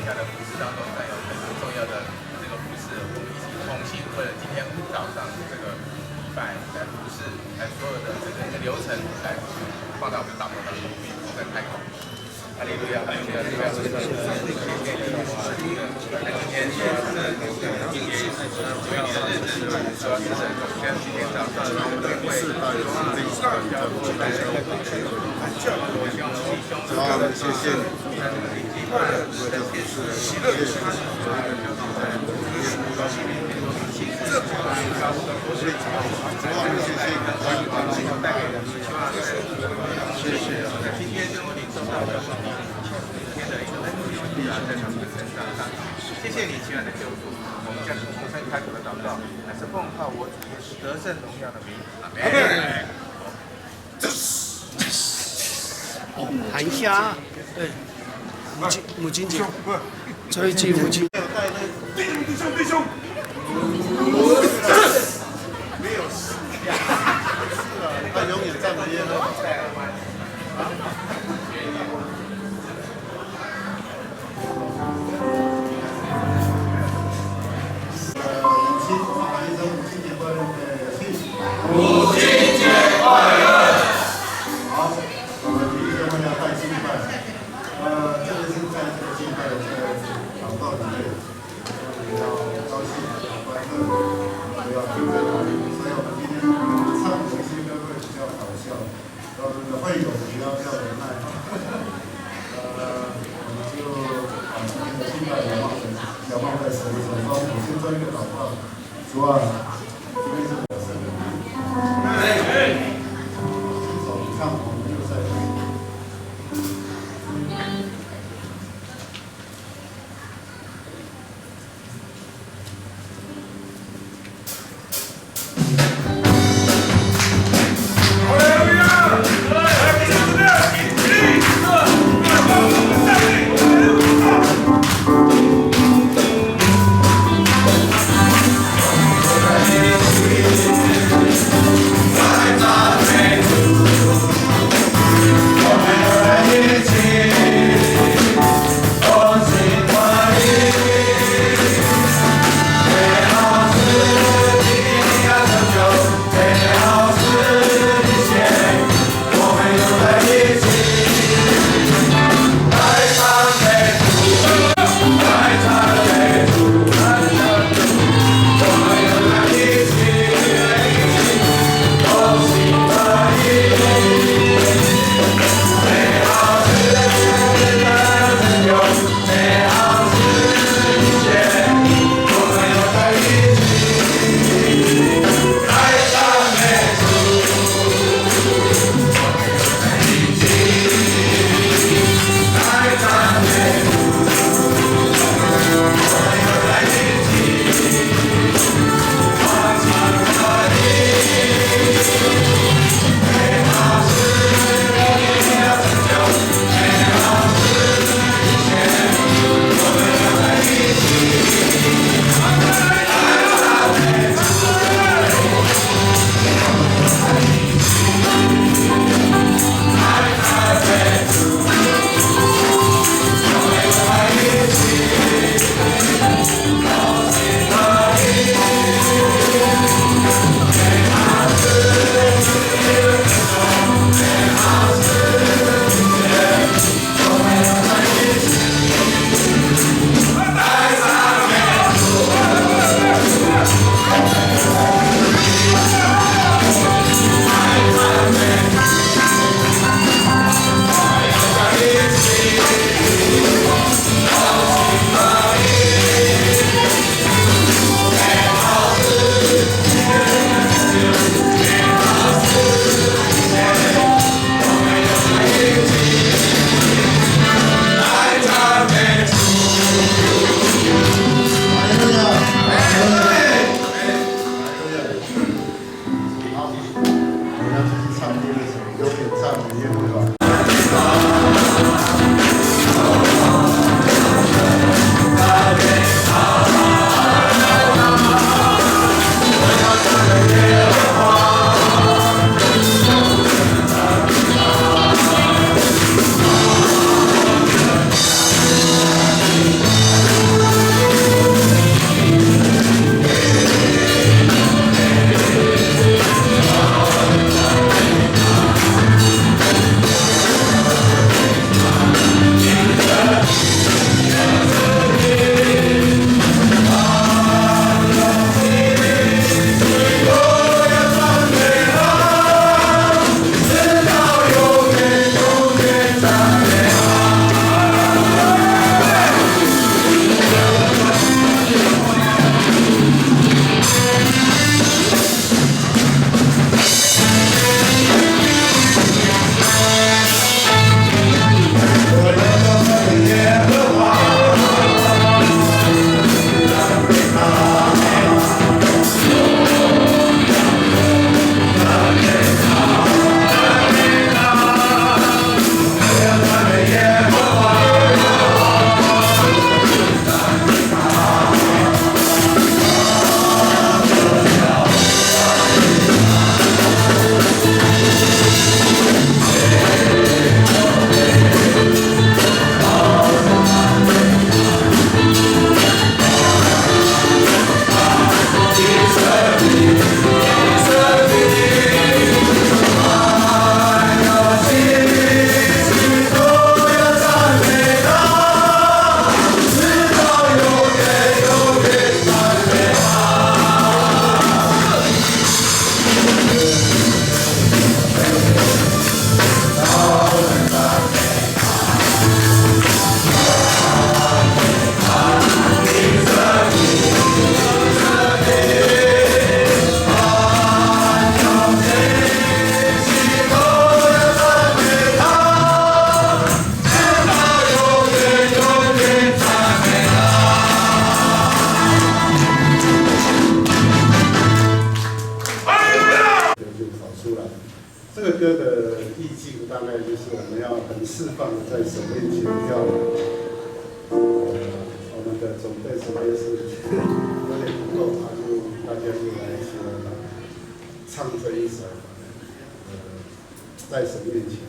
下的服饰当中占有很重要的这个服饰，我们一起重新为了今天早上这个礼拜来服饰，来所有的这个一个流程来放到我们祷告当中去，我们开口。哈利路亚，哈利路亚，哈利路亚！那今天是今年主要的日子，主要是跟今天早上我们的会谢谢。喜乐的是他喜乐的，谢谢。今天就领受到的上帝今天的一个恩典啊，在他们的身上。谢谢你，亲爱的救主，我们将重生开口的祷告，乃是奉靠我主耶稣得胜荣耀的名。阿门。喊一下，对，母亲节，这一季母亲。弟兄，没有事，他永远站边了。母亲节快乐！好，我们第一个要带敬拜，这个是在这个敬拜的这个祷告里面，比较高兴、比较欢乐，不要停在哪里。所以我们今天唱的一些歌会比较搞笑，我们的会友不要忍耐。我们就把今天的敬拜仰望在神的手中。我先做一个祷告，主啊，今天是我的生日。唱我们就在这里。Hallelujah! 释放的在神面前跳舞。我们的总队时间是有点不够，大家就来唱这一首在神面前。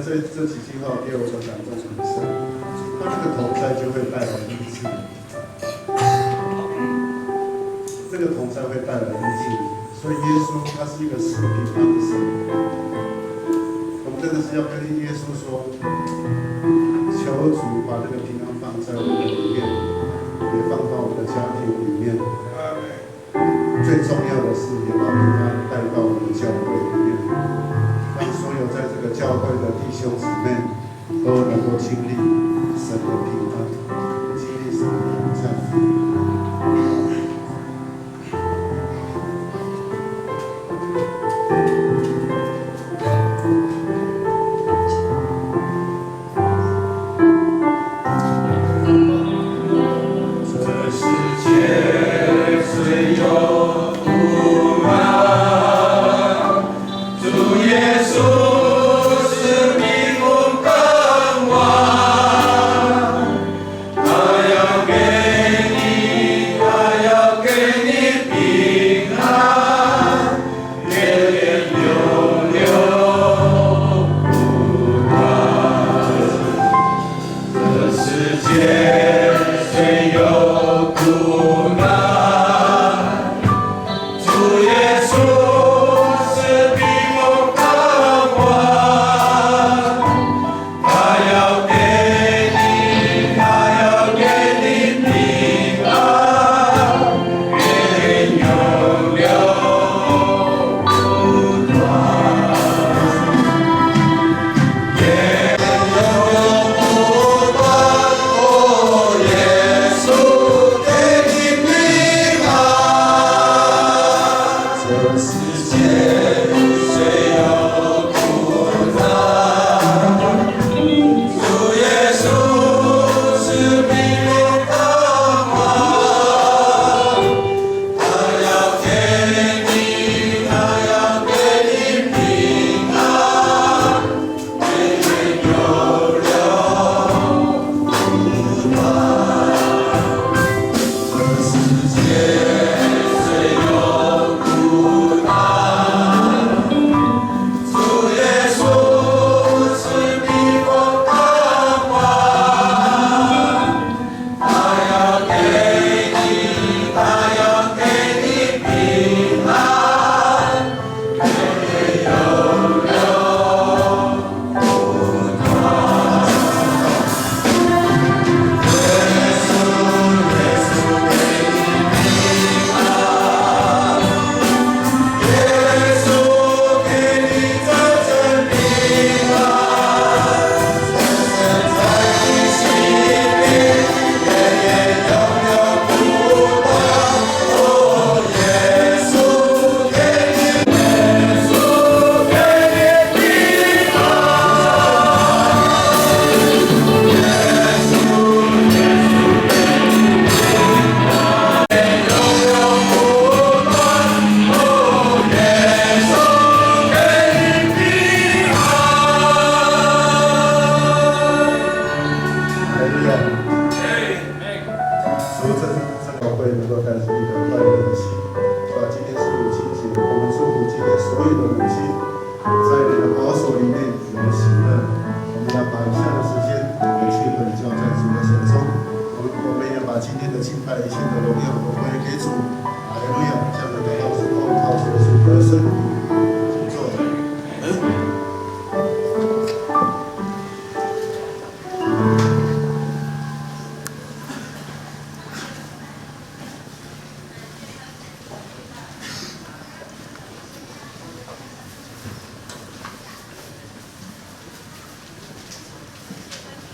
这会带来医治，这个同在会带来医治。所以耶稣他是一个赐平安的神。我们真的是要跟耶稣说，求主把这个平安放在我们的里面，也放到我们的家庭里面。最重要的是，也把平安带到我们的教会里面，让所有在这个教会的弟兄姊妹都能够经历神的平安，经历神的同在。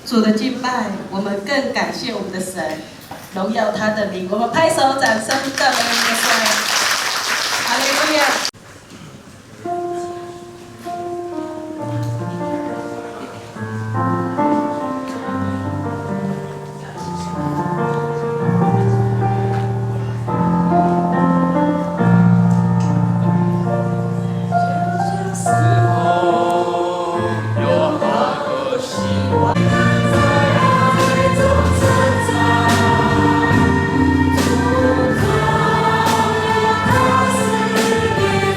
主的敬拜，我们更感谢我们的神，荣耀他的名。我们拍手掌声，赞美我们的神，哈利路亚。Thank you.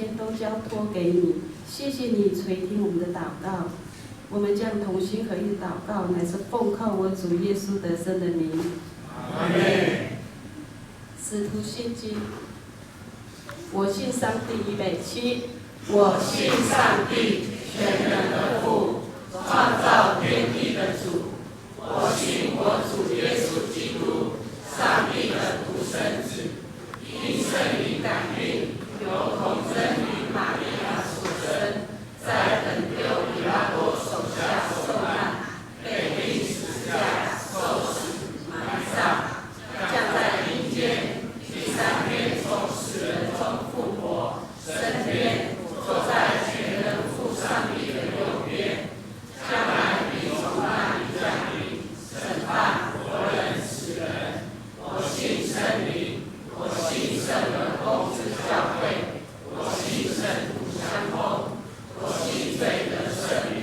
间都交托给你，谢谢你垂听我们的祷告。我们将同心合意的祷告，乃是奉靠我主耶稣得胜的名。阿门。使徒信经，我信上帝，预备起。我信上帝，全能的父，创造天地的主。我信我主耶稣基督，上帝的独生子，因圣灵感孕，由童贞女玛利亚所生，在本丢比拉多手下受难，被钉十字架，受死，埋葬，降在阴间，第三天从死人中复活，升天，坐在全能父上帝的右边，将来必从那里降临，审判活人死人。我信圣灵，我信圣的公之教会，我信圣徒相通，我信罪的赦免，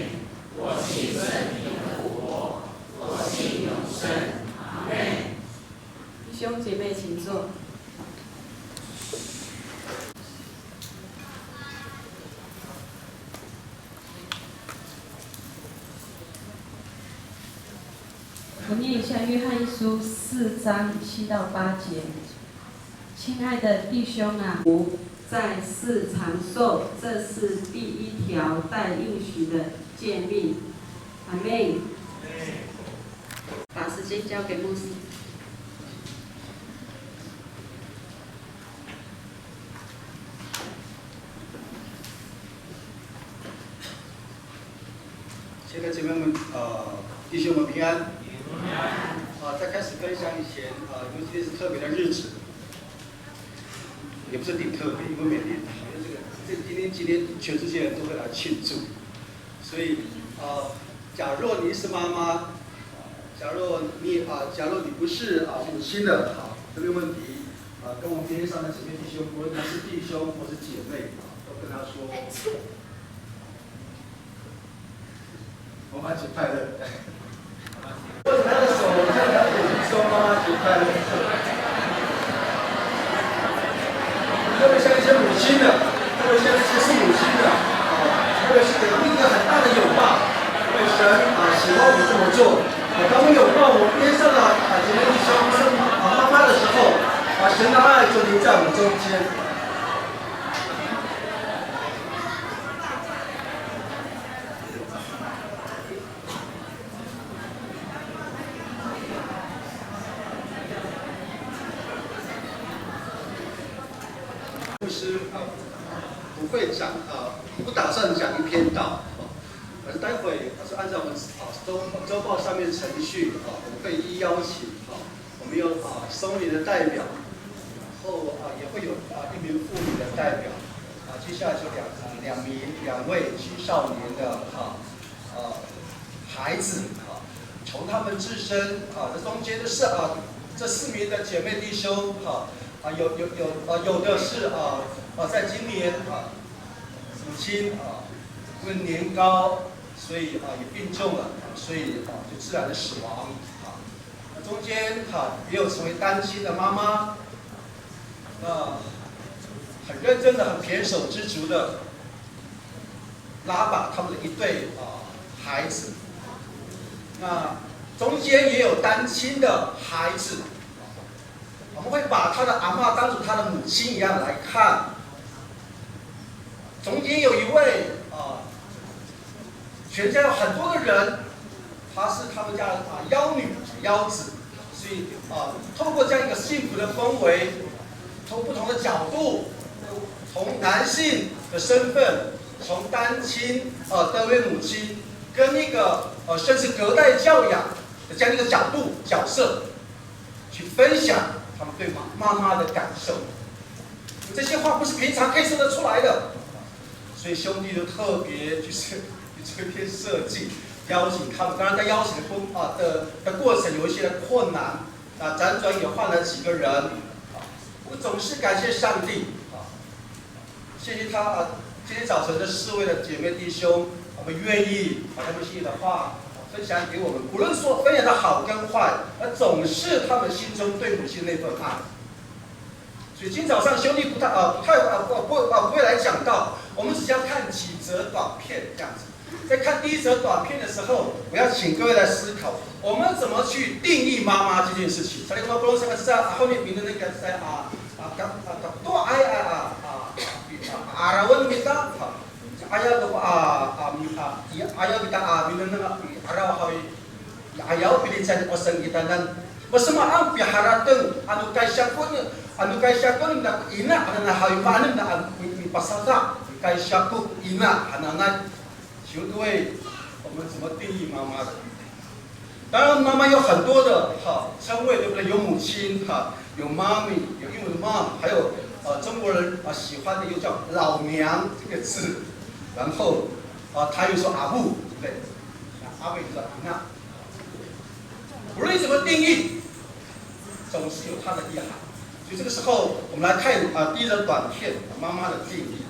我信圣灵的复活，我信永生。阿门。弟兄姐妹，请坐。我念一下约翰一书4章7到8节。亲爱的弟兄啊，在世长寿，这是第一条带应许的诫命。阿门。把时间交给牧师。现在姐妹们，弟兄们平安。在开始分享以前，因为今天是特别的日子，也不是挺特别，因为每年好像今天全世界人都会来庆祝，所以假若你是妈妈，假若你不是母亲的，这个问题，跟我们边上的姐妹弟兄，无论他是弟兄或是姐妹，都跟他说，我们节快乐。握着他的手，向他的眼睛说：“妈妈节快乐。”特别像一些母亲的，特别像一些是母亲的，特别是给他们一个很大的拥抱，因为神喜欢我们这么做。当我们拥抱我边上的姐妹弟兄是妈妈的时候，神的爱就临在我们中间。牧师不会讲不打算讲一篇道，而是待会是按照我们周报上面程序我们会依邀请我们有松林的代表，然后也会有一名妇女的代表，接下来就两位青少年的孩子从他们自身这中间的这4名的姐妹弟兄有的是在今年母亲因为年高，所以也病重了，所以就自然的死亡中间也有成为单亲的妈妈，很认真的、很胼手胝足的拉拔他们的一对孩子，那中间也有单亲的孩子。我们会把他的阿嬷当作他的母亲一样来看。中间有一位全家有很多的人，她是他们家的幺子，所以透过这样一个幸福的氛围，从不同的角度，从男性的身份，从单亲的一位母亲，跟一个甚至隔代教养的这样一个角色，去分享他们对妈妈的感受。这些话不是平常可以说得出来的，所以兄弟就特别就是做一篇设计，邀请他们。当然在邀请的过程有一些的困难，辗转也换了几个人。我总是感谢上帝谢谢他今天早晨这4位的姐妹弟兄，我们愿意把他们心里的话分享给我们，无论说分享的好跟坏，而总是他们心中对母亲那份爱。所以今早上兄弟不会来讲到，我们只要看几则短片这样子。在看第一则短片的时候，我要请各位来思考，我们怎么去定义妈妈这件事情。在那个不是在后面评的那个在多阿拉文米达ayah kita minang araw hawi ayaw pilihan osang kita nan masama ang piharateng anu kay syakon na ina ana hawi manan na pasada kay syakuk ina anangan 球队我们怎么定义妈妈的？当然，妈妈有很多的称谓，对不对？有母亲有妈咪，有英文 mom， 还有中国人喜欢的又叫老娘这个字。然后他又说阿布，对，阿布说那，无论怎么定义，总是有它的意涵。所以这个时候，我们来看第一则短片妈妈的定义。